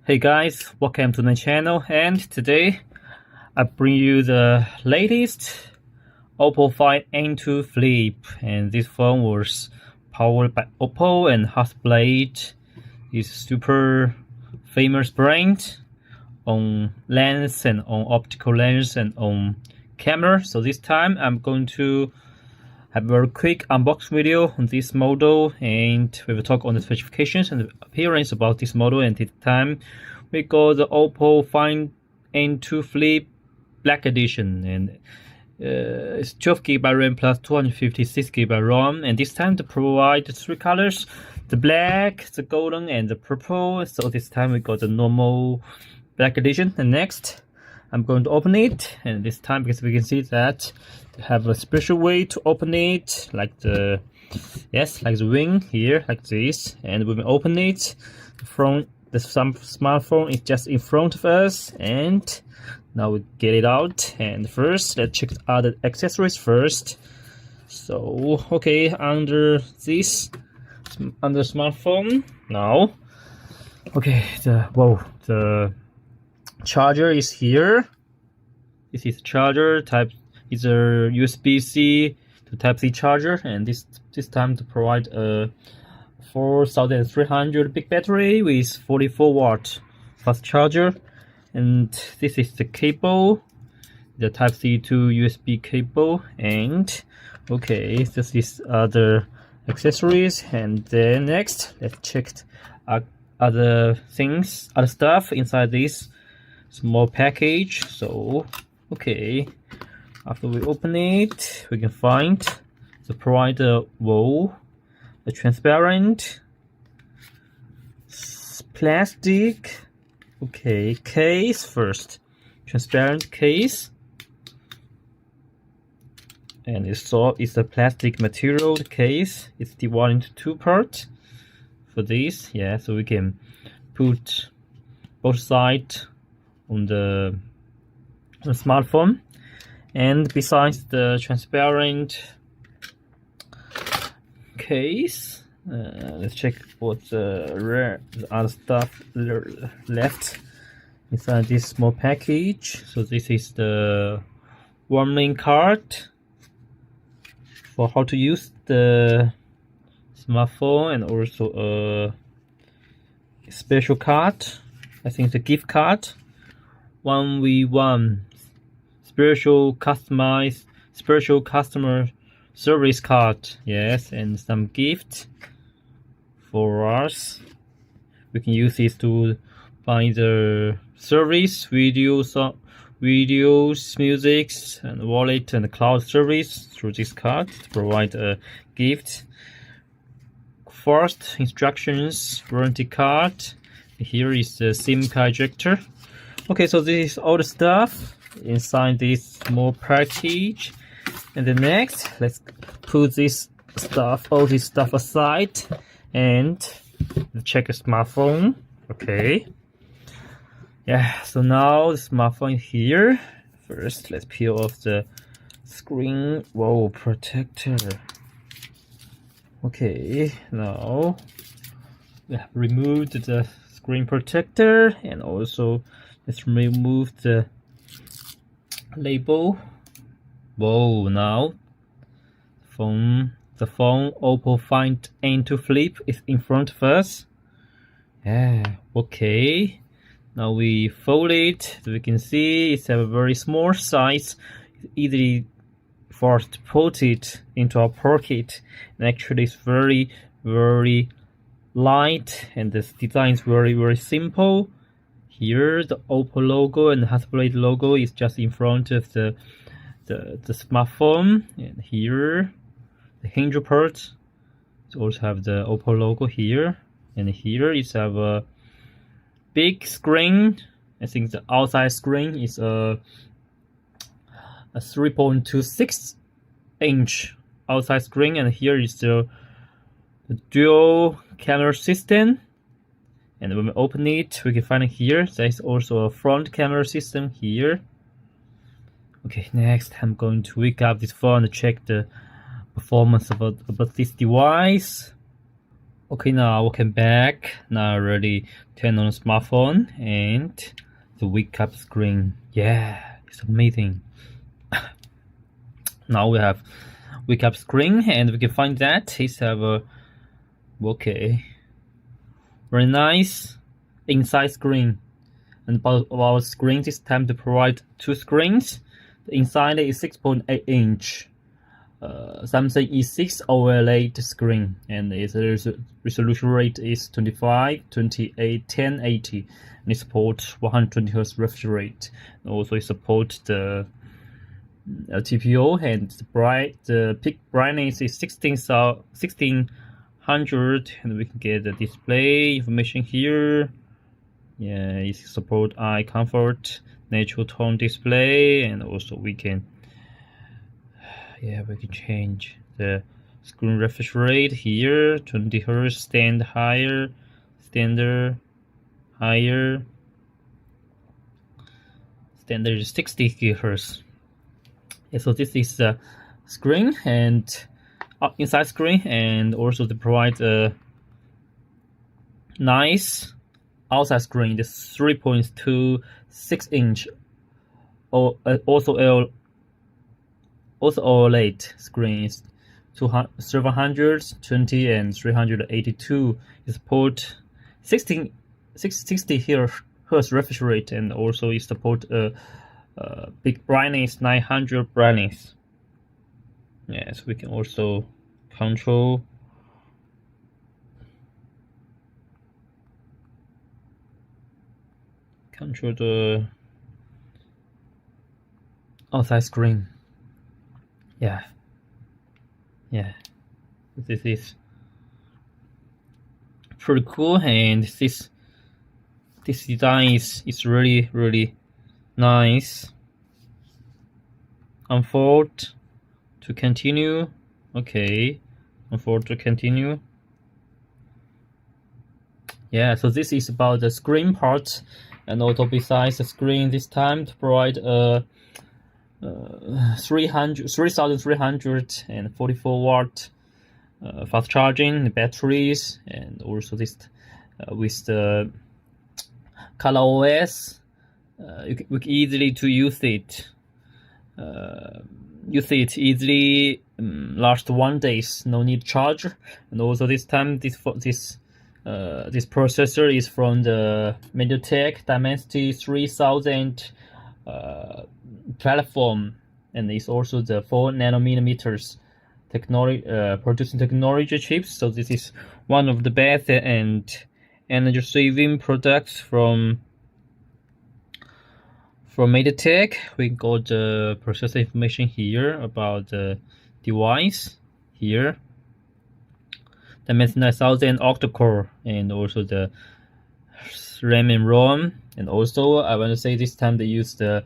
Hey guys, welcome to my channel, and today I bring you the latest Oppo Find N2 Flip, and this phone was powered by Oppo and Hasselblad, is super famous brand on lens and on optical lens and on camera. So this time I'm going to have a very quick unboxing video on this model, and we will talk on the specifications and the appearance about this model. And this time we got the Oppo Find N2 Flip Black Edition, and it's 12GB RAM plus 256GB ROM, and this time to provide the three colors: the black, the golden, and the purple. So this time we got the normal Black Edition. And next I'm going to open it, and this time because we can see that they have a special way to open it, like the wing here, like this. And when we open it, from the smartphone is just in front of us, and now we get it out. And first let's check out the accessories first. So okay, under smartphone now, okay, the charger is here. This is charger type, is a USB-C to Type-C charger, and this time to provide a 4300 big battery with 44 watt fast charger. And this is the cable, the Type-C to USB cable. And okay, this is other accessories. And then next let's check other stuff inside this small package. So okay, after we open it, we can find the provider a transparent plastic case first, transparent case, and it's a plastic material case. It's divided into two parts for this, so we can put both sides on the smartphone. And besides the transparent case, let's check what the other stuff left inside this small package. So this is the warning card for how to use the smartphone, and also a special card, I think the gift card, 1v1 special customer service card, and some gift for us. We can use this to buy the service, videos, music, and wallet and cloud service through this card to provide a gift. First, instructions, warranty card. Here is the SIM card ejector. Okay, so this is all the stuff inside this small package. And then next, let's put all this stuff aside and check the smartphone. Okay, so now the smartphone is here. First, let's peel off the screen protector. Okay, now we have removed the screen protector, and also let's remove the label. Now the phone Oppo Find N2 Flip is in front of us. Okay, now we fold it. We can see it's a very small size, easily for us to put it into our pocket, and actually it's very, very light, and the design is very, very simple. Here the Oppo logo and the Hasselblad logo is just in front of the smartphone, and here the hinge part also have the Oppo logo here, and here is have a big screen. I think the outside screen is a 3.26 inch outside screen, and here is the dual camera system. And when we open it, we can find it here. There is also a front camera system here. Okay, next I'm going to wake up this phone to check the performance about this device. Okay, now welcome back. Now already turn on the smartphone and the wake up screen. Yeah, it's amazing. Now we have wake up screen and we can find that it's have a okay, very nice inside screen. And about our screen this time to provide two screens. The inside is 6.8 inch. Samsung E6 OLED screen, and its resolution rate is 25, 28, 1080, and it supports 120 Hz refresh rate. And also, it supports the TPO, and the peak brightness is 1600, and we can get the display information here. Yeah, it supports eye comfort, natural tone display, and also we can change the screen refresh rate here. 20 Hz, standard higher, standard is 60 Hz. Yeah, so this is the screen and inside screen, and also to provide a nice outside screen. The 3.26 inch, also OLED screen is 720 and 382. It support 60 Hz refresh rate, and also it support big brightness, 900 brightness. Yes, we can also control the outside screen. Yeah, this is pretty cool, and this design is really nice. Unfold to continue. Okay, unfold to continue. Yeah, so this is about the screen part, and also besides the screen this time to provide a 3344 watt fast charging batteries, and also this with the color OS, we can easily to use it. Easily, last 1 day, no need charge. And also this time this processor is from the MediaTek Dimensity 3000 platform, and it's also the 4 nanometers technology producing technology chips. So this is one of the best and energy saving products from MediaTek. We got the processor information here about the device here. Dimensity 9000 octa-core, and also the RAM and ROM. And also I want to say this time they use the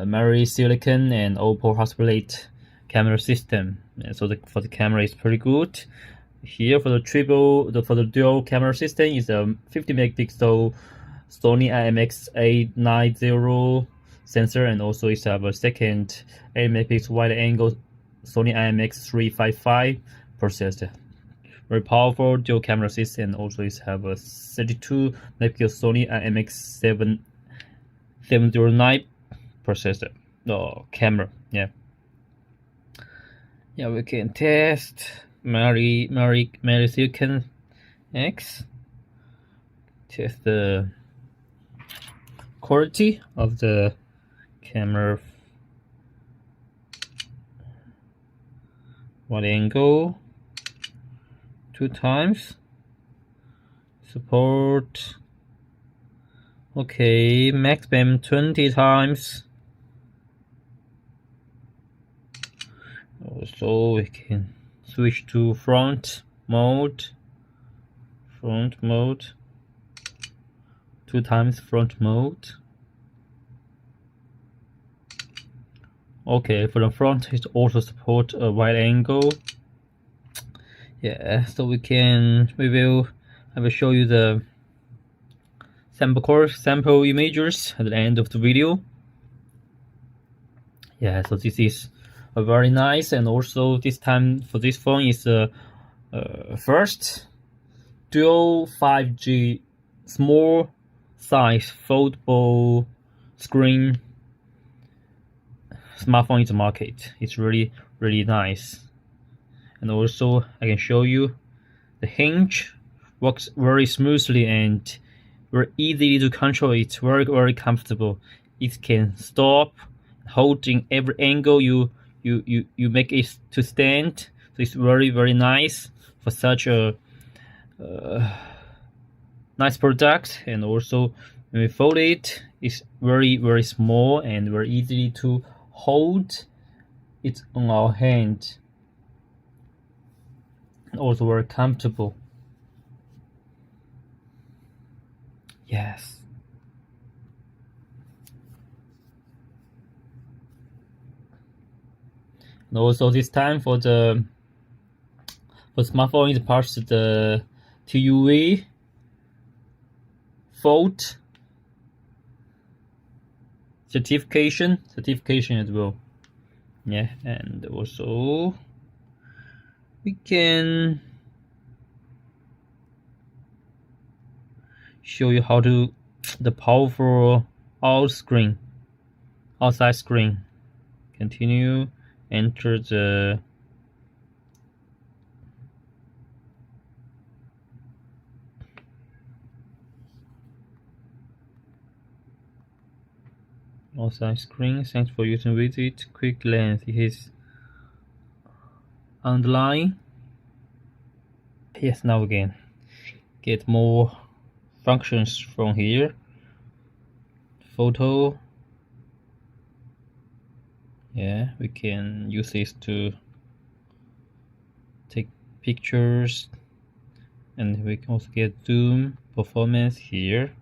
Mary Silicon and Oppo Hasselblad camera system. And so for the camera is pretty good. Here for the dual camera system is a 50 megapixel Sony IMX890 sensor, and also it have a second 8 megapixel wide angle Sony IMX355 processor. Very powerful dual camera system, and also it have a 32 megapixel Sony IMX709 processor. Camera. Yeah, we can test Mary Silicon X. Test the quality of the camera, wide angle 2 times, support okay, max bam 20 times. Also we can switch to front mode, 2 times front mode. Okay, for the front it also support a wide angle. Yeah, so I will show you the sample images at the end of the video. Yeah, so this is a very nice, and also this time for this phone is first dual 5G small size foldable screen smartphone in the market. It's really nice. And also I can show you the hinge works very smoothly and very easy to control. It's very comfortable. It can stop, hold in every angle you make it to stand. So it's very nice for such a nice product. And also when we fold it, it's very small and very easy to hold it on our hand. And also very comfortable. Yes. And also this time for smartphone, it passes the TUV Fold certification as well. Yeah, and also we can show you how to the powerful outside screen. Continue, enter the outside screen. Thanks for using Visit Quick Lens. It is underline. Yes, now again get more functions from here. Photo. Yeah, we can use this to take pictures, and we can also get zoom performance here.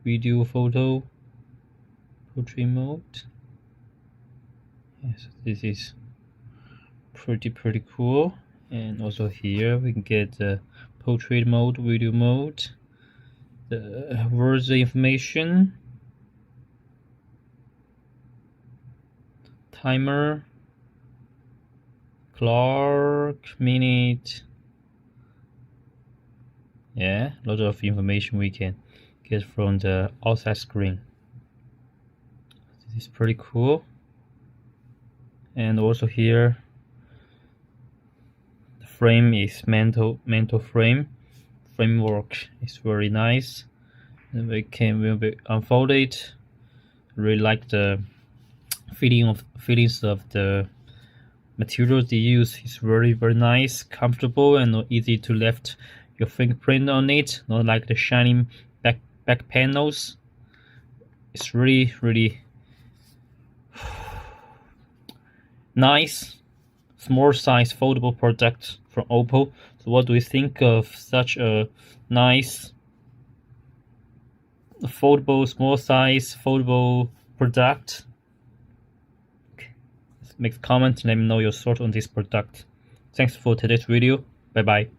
Video, photo, portrait mode. Yes, this is pretty cool. And also here we can get the portrait mode, video mode, the words information, timer, clock, minute. Yeah, a lot of information we can get from the outside screen. This is pretty cool. And also here the frame is mental framework is very nice, and we can unfold it. Really like the feelings of the materials they use. Is very nice, comfortable, and easy to left your fingerprint on it, not like the shining back panels. It's really nice, small size foldable product from Oppo. So what do you think of such a nice foldable, small size foldable product? Make a comment, let me know your thoughts on this product. Thanks for today's video. Bye bye.